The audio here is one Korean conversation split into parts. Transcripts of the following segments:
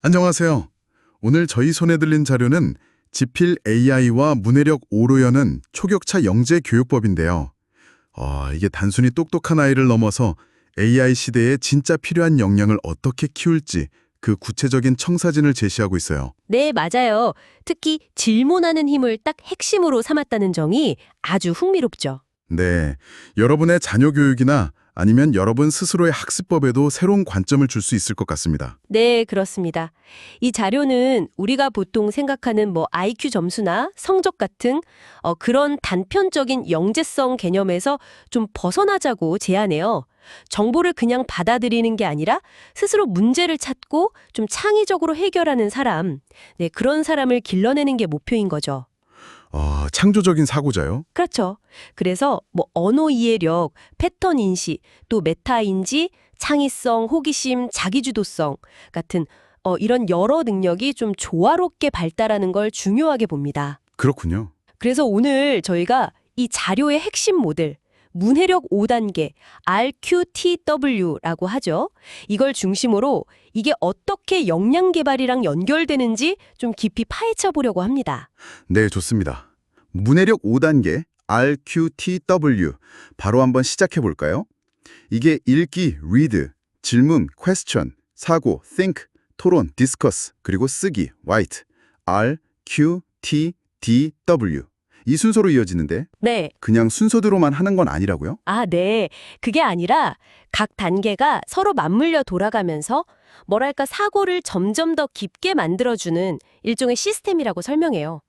안녕하세요. 오늘 저희 손에 들린 자료는 지필 AI와 문해력 5로 여는 초격차 영재 교육법인데요. 이게 단순히 똑똑한 아이를 넘어서 AI 시대에 진짜 필요한 역량을 어떻게 키울지 그 구체적인 청사진을 제시하고 있어요. 네, 맞아요. 특히 질문하는 힘을 딱 핵심으로 삼았다는 점이 아주 흥미롭죠. 네, 여러분의 자녀 교육이나 아니면 여러분 스스로의 학습법에도 새로운 관점을 줄 수 있을 것 같습니다. 네, 그렇습니다. 이 자료는 우리가 보통 생각하는 IQ 점수나 성적 같은 그런 단편적인 영재성 개념에서 좀 벗어나자고 제안해요. 정보를 그냥 받아들이는 게 아니라 스스로 문제를 찾고 좀 창의적으로 해결하는 사람, 네, 그런 사람을 길러내는 게 목표인 거죠. 창조적인 사고자요? 그렇죠. 그래서 언어 이해력, 패턴 인식, 또 메타 인지, 창의성, 호기심, 자기주도성 같은 이런 여러 능력이 좀 조화롭게 발달하는 걸 중요하게 봅니다. 그렇군요. 그래서 오늘 저희가 이 자료의 핵심 모델, 문해력 5단계, RQTW라고 하죠. 이걸 중심으로 이게 어떻게 역량 개발이랑 연결되는지 좀 깊이 파헤쳐 보려고 합니다. 네, 좋습니다. 문해력 5단계 RQTW 바로 한번 시작해 볼까요? 이게 읽기, read, 질문, question, 사고, think, 토론, discuss, 그리고 쓰기, write, R, Q, T, D, W 이 순서로 이어지는데 네. 그냥 순서대로만 하는 건 아니라고요? 아, 네. 그게 아니라 각 단계가 서로 맞물려 돌아가면서 뭐랄까 사고를 점점 더 깊게 만들어주는 일종의 시스템이라고 설명해요.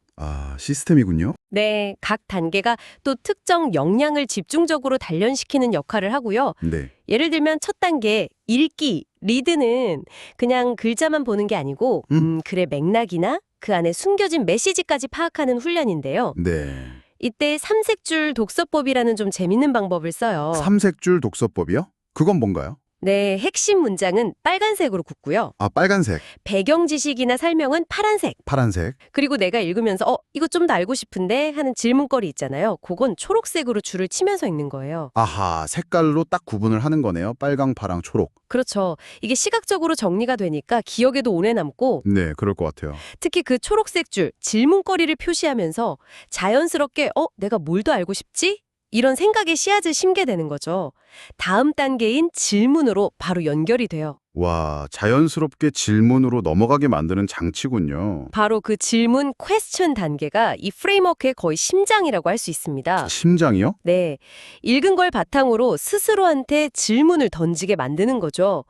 시스템이군요. 네, 각 단계가 또 특정 역량을 집중적으로 단련시키는 역할을 하고요. 네. 예를 들면 첫 단계, 읽기, 리드는 그냥 글자만 보는 게 아니고 글의 맥락이나 그 안에 숨겨진 메시지까지 파악하는 훈련인데요. 네. 이때 삼색줄 독서법이라는 좀 재밌는 방법을 써요. 삼색줄 독서법이요? 그건 뭔가요? 네, 핵심 문장은 빨간색으로 긋고요. 빨간색, 배경 지식이나 설명은 파란색. 파란색. 그리고 내가 읽으면서 이거 좀 더 알고 싶은데 하는 질문거리 있잖아요. 그건 초록색으로 줄을 치면서 읽는 거예요. 아하, 색깔로 딱 구분을 하는 거네요. 빨강, 파랑, 초록. 그렇죠. 이게 시각적으로 정리가 되니까 기억에도 오래 남고 네, 그럴 것 같아요. 특히 그 초록색 줄, 질문거리를 표시하면서 자연스럽게 내가 뭘 더 알고 싶지? 이런 생각의 씨앗을 심게 되는 거죠. 다음 단계인 질문으로 바로 연결이 돼요. 와, 자연스럽게 질문으로 넘어가게 만드는 장치군요. 바로 그 질문 퀘스천 단계가 이 프레임워크의 거의 심장이라고 할 수 있습니다. 심장이요? 네. 읽은 걸 바탕으로 스스로한테 질문을 던지게 만드는 거죠.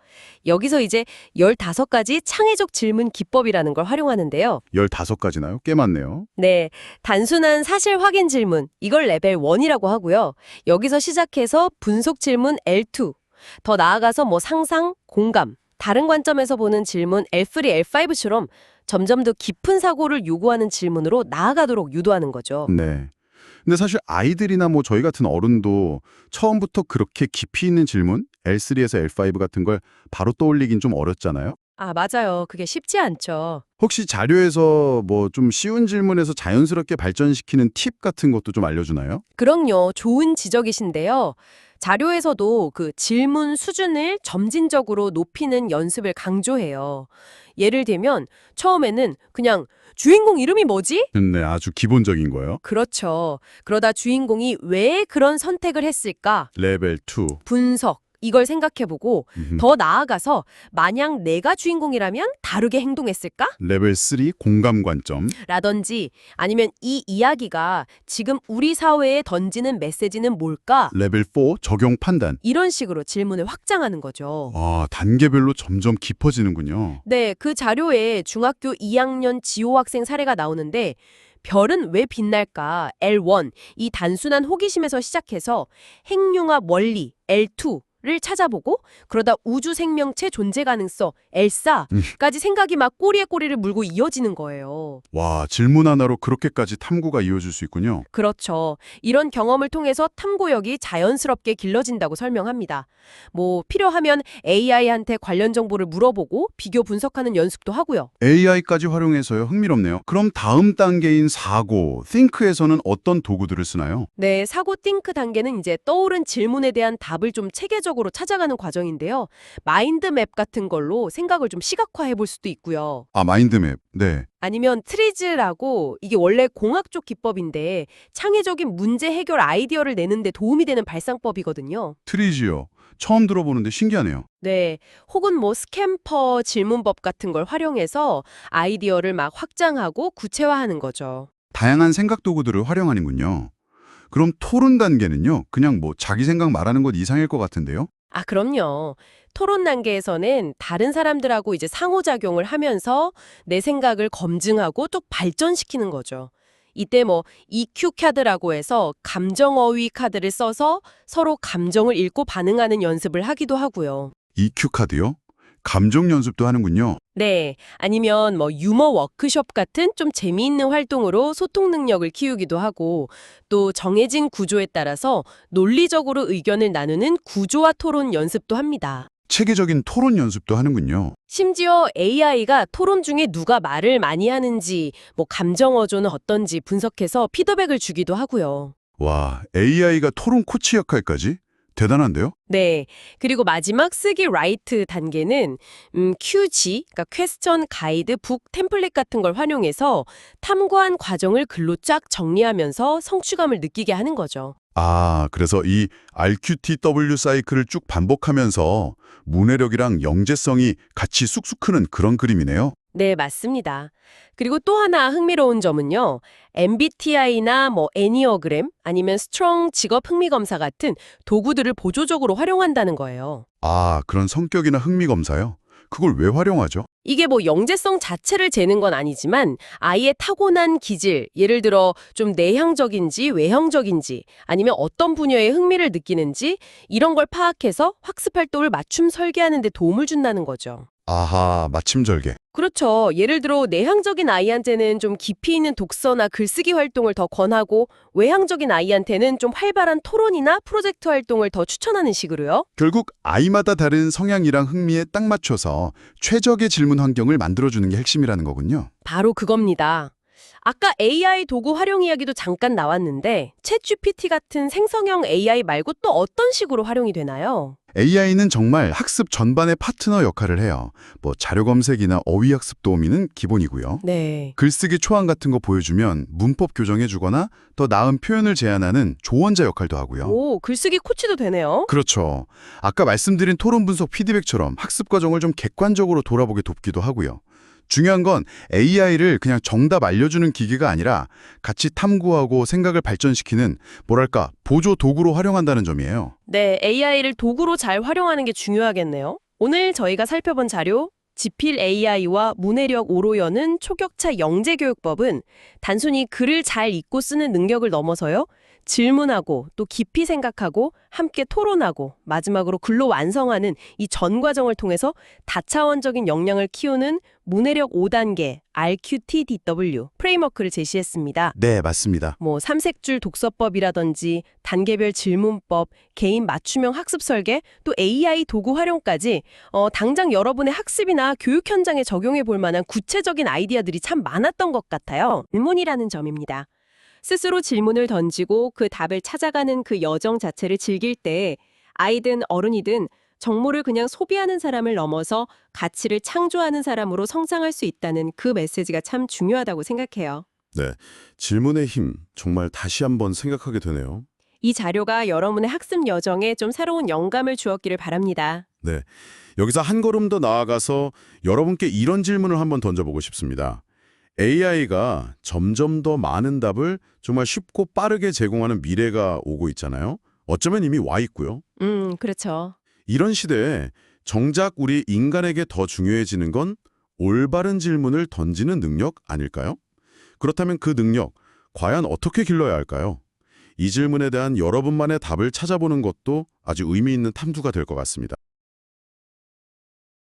여기서 이제 15가지 창의적 질문 기법이라는 걸 활용하는데요. 15가지나요? 꽤 많네요. 네. 단순한 사실 확인 질문, 이걸 레벨 1이라고 하고요. 여기서 시작해서 분석 질문 L2, 더 나아가서 상상, 공감, 다른 관점에서 보는 질문 L3, L5처럼 점점 더 깊은 사고를 요구하는 질문으로 나아가도록 유도하는 거죠. 네. 근데 사실 아이들이나 저희 같은 어른도 처음부터 그렇게 깊이 있는 질문, L3에서 L5 같은 걸 바로 떠올리긴 좀 어렵잖아요. 아, 맞아요. 그게 쉽지 않죠. 혹시 자료에서 좀 쉬운 질문에서 자연스럽게 발전시키는 팁 같은 것도 좀 알려주나요? 그럼요. 좋은 지적이신데요. 자료에서도 그 질문 수준을 점진적으로 높이는 연습을 강조해요. 예를 들면 처음에는 그냥 주인공 이름이 뭐지? 네, 아주 기본적인 거예요. 그렇죠. 그러다 주인공이 왜 그런 선택을 했을까? 레벨 2. 분석. 이걸 생각해보고 음흠. 더 나아가서 만약 내가 주인공이라면 다르게 행동했을까? 레벨 3 공감 관점. 라든지 아니면 이 이야기가 지금 우리 사회에 던지는 메시지는 뭘까? 레벨 4 적용 판단. 이런 식으로 질문을 확장하는 거죠. 단계별로 점점 깊어지는군요. 네, 그 자료에 중학교 2학년 지호 학생 사례가 나오는데 별은 왜 빛날까? L1, 이 단순한 호기심에서 시작해서 핵융합 원리 L2를 찾아보고 그러다 우주 생명체 존재 가능성 L4까지 생각이 막 꼬리에 꼬리를 물고 이어지는 거예요. 와, 질문 하나로 그렇게까지 탐구가 이어질 수 있군요. 그렇죠. 이런 경험을 통해서 탐구력이 자연스럽게 길러진다고 설명합니다. 필요하면 AI한테 관련 정보를 물어보고 비교 분석하는 연습도 하고요. AI까지 활용해서요. 흥미롭네요. 그럼 다음 단계인 사고, think에서는 어떤 도구들을 쓰나요? 네, 사고 띵크 단계는 이제 떠오른 질문에 대한 답을 좀 체계적으로 체계적으로 찾아가는 과정인데요. 마인드맵 같은 걸로 생각을 좀 시각화해 볼 수도 있고요. 아, 마인드맵. 네. 아니면 트리즈라고 이게 원래 공학 쪽 기법인데 창의적인 문제 해결 아이디어를 내는데 도움이 되는 발상법이거든요. 트리지요. 처음 들어보는데 신기하네요. 네. 혹은 뭐 스캠퍼 질문법 같은 걸 활용해서 아이디어를 막 확장하고 구체화하는 거죠. 다양한 생각 도구들을 활용하는군요. 그럼 토론 단계는요? 그냥 뭐 자기 생각 말하는 것 이상일 것 같은데요? 아, 그럼요. 토론 단계에서는 다른 사람들하고 이제 상호작용을 하면서 내 생각을 검증하고 또 발전시키는 거죠. 이때 뭐 EQ 카드라고 해서 감정어휘 카드를 써서 서로 감정을 읽고 반응하는 연습을 하기도 하고요. EQ 카드요? 감정 연습도 하는군요. 네. 아니면 뭐 유머 워크숍 같은 좀 재미있는 활동으로 소통 능력을 키우기도 하고 또 정해진 구조에 따라서 논리적으로 의견을 나누는 구조화 토론 연습도 합니다. 체계적인 토론 연습도 하는군요. 심지어 AI가 토론 중에 누가 말을 많이 하는지, 뭐 감정 어조는 어떤지 분석해서 피드백을 주기도 하고요. 와, AI가 토론 코치 역할까지? 대단한데요? 네. 그리고 마지막 쓰기 라이트 단계는 QG, 그러니까 퀘스천 가이드 북 템플릿 같은 걸 활용해서 탐구한 과정을 글로 쫙 정리하면서 성취감을 느끼게 하는 거죠. 아, 그래서 이 RQTW 사이클을 쭉 반복하면서 문해력이랑 영재성이 같이 쑥쑥 크는 그런 그림이네요. 네, 맞습니다. 그리고 또 하나 흥미로운 점은요. MBTI나 뭐 애니어그램 아니면 스트롱 직업 흥미 검사 같은 도구들을 보조적으로 활용한다는 거예요. 아, 그런 성격이나 흥미 검사요? 그걸 왜 활용하죠? 이게 뭐 영재성 자체를 재는 건 아니지만 아이의 타고난 기질, 예를 들어 좀 내향적인지 외향적인지 아니면 어떤 분야에 흥미를 느끼는지 이런 걸 파악해서 학습 활동을 맞춤 설계하는 데 도움을 준다는 거죠. 아하, 마침절개. 그렇죠. 예를 들어 내향적인 아이한테는 좀 깊이 있는 독서나 글쓰기 활동을 더 권하고 외향적인 아이한테는 좀 활발한 토론이나 프로젝트 활동을 더 추천하는 식으로요. 결국 아이마다 다른 성향이랑 흥미에 딱 맞춰서 최적의 질문 환경을 만들어주는 게 핵심이라는 거군요. 바로 그겁니다. 아까 AI 도구 활용 이야기도 잠깐 나왔는데 챗GPT 같은 생성형 AI 말고 또 어떤 식으로 활용이 되나요? AI는 정말 학습 전반의 파트너 역할을 해요. 뭐 자료 검색이나 어휘 학습 도우미는 기본이고요. 네. 글쓰기 초안 같은 거 보여주면 문법 교정해주거나 더 나은 표현을 제안하는 조언자 역할도 하고요. 오, 글쓰기 코치도 되네요. 그렇죠. 아까 말씀드린 토론 분석 피드백처럼 학습 과정을 좀 객관적으로 돌아보게 돕기도 하고요. 중요한 건 AI를 그냥 정답 알려주는 기계가 아니라 같이 탐구하고 생각을 발전시키는 뭐랄까 보조 도구로 활용한다는 점이에요. 네, AI를 도구로 잘 활용하는 게 중요하겠네요. 오늘 저희가 살펴본 자료 지필 AI와 문해력 오로 여는 초격차 영재교육법은 단순히 글을 잘 읽고 쓰는 능력을 넘어서요. 질문하고 또 깊이 생각하고 함께 토론하고 마지막으로 글로 완성하는 이 전 과정을 통해서 다차원적인 역량을 키우는 문해력 5단계 RQTDW 프레임워크를 제시했습니다. 네, 맞습니다. 뭐 삼색줄 독서법이라든지 단계별 질문법, 개인 맞춤형 학습 설계, 또 AI 도구 활용까지 당장 여러분의 학습이나 교육 현장에 적용해 볼 만한 구체적인 아이디어들이 참 많았던 것 같아요. 질문이라는 점입니다. 스스로 질문을 던지고 그 답을 찾아가는 그 여정 자체를 즐길 때 아이든 어른이든 정보를 그냥 소비하는 사람을 넘어서 가치를 창조하는 사람으로 성장할 수 있다는 그 메시지가 참 중요하다고 생각해요. 네, 질문의 힘 정말 다시 한번 생각하게 되네요. 이 자료가 여러분의 학습 여정에 좀 새로운 영감을 주었기를 바랍니다. 네, 여기서 한 걸음 더 나아가서 여러분께 이런 질문을 한번 던져보고 싶습니다. AI가 점점 더 많은 답을 정말 쉽고 빠르게 제공하는 미래가 오고 있잖아요. 어쩌면 이미 와 있고요. 그렇죠. 이런 시대에 정작 우리 인간에게 더 중요해지는 건 올바른 질문을 던지는 능력 아닐까요? 그렇다면 그 능력, 과연 어떻게 길러야 할까요? 이 질문에 대한 여러분만의 답을 찾아보는 것도 아주 의미 있는 탐구가 될 것 같습니다.